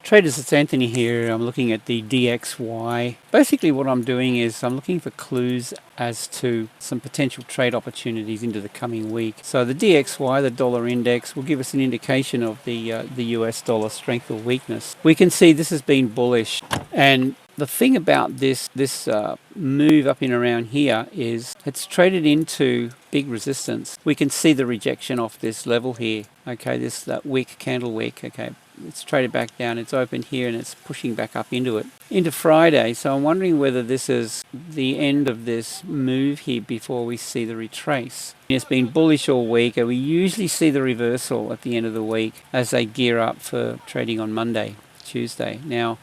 Traders, it's Anthony here. I'm looking at the DXY. Basically what I'm doing is I'm looking for clues as to some potential trade opportunities into the coming week. So the DXY, the dollar index, will give us an indication of the US dollar strength or weakness. We can see this has been bullish, and the thing about this move up in around here is it's traded into big resistance. We can see the rejection off this level here. Okay, that wick, candle wick. Okay, it's traded back down. It's opened here and it's pushing back up into it, into Friday. So I'm wondering whether this is the end of this move here before we see the retrace. It's been bullish all week, and we usually see the reversal at the end of the week as they gear up for trading on Monday, Tuesday. Now,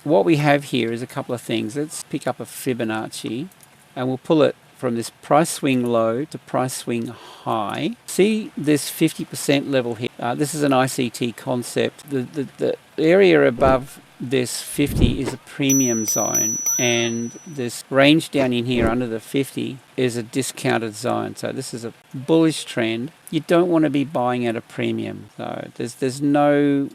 what we have here is a couple of things. Let's pick up a Fibonacci and we'll pull it from this price swing low to price swing high. See this 50% level here. This is an ICT concept. The area above this 50 is a premium zone, and this range down in here under the 50 is a discounted zone. So this is a bullish trend. You don't want to be buying at a premium. So there's no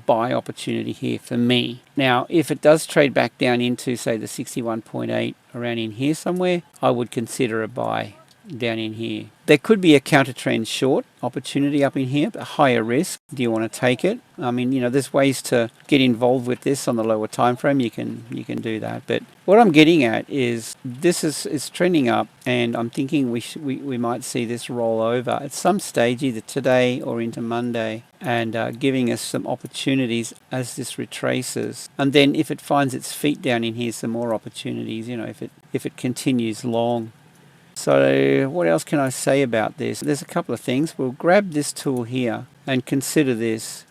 buy opportunity here for me. Now, if it does trade back down into, say, the 61.8 around in here somewhere, I would consider a buy down in here. There could be a counter trend short opportunity up in here, but higher risk. Do you want to take it? I mean, there's ways to get involved with this on the lower time frame. You can do that. But what I'm getting at is this is trending up, and I'm thinking we might see this roll over at some stage, either today or into Monday, and giving us some opportunities as this retraces. And then if it finds its feet down in here, some more opportunities. If it continues long. So what else can I say about this? There's a couple of things. We'll grab this tool here and consider this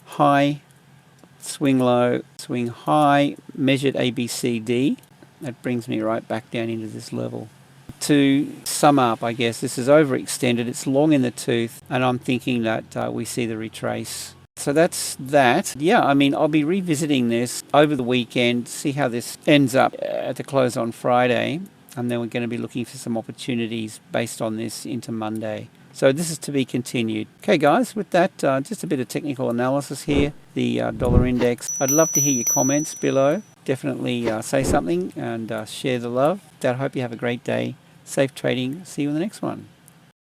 high, swing low, swing high, measured ABCD. That brings me right back down into this level. To sum up, I guess, this is overextended. It's long in the tooth, and I'm thinking that we see the retrace. So that's that. Yeah, I mean, I'll be revisiting this over the weekend, see how this ends up at the close on Friday. And then we're going to be looking for some opportunities based on this into Monday. So this is to be continued. Okay, guys, with that, just a bit of technical analysis here, the dollar index. I'd love to hear your comments below. Definitely say something and share the love. I hope you have a great day. Safe trading. See you in the next one.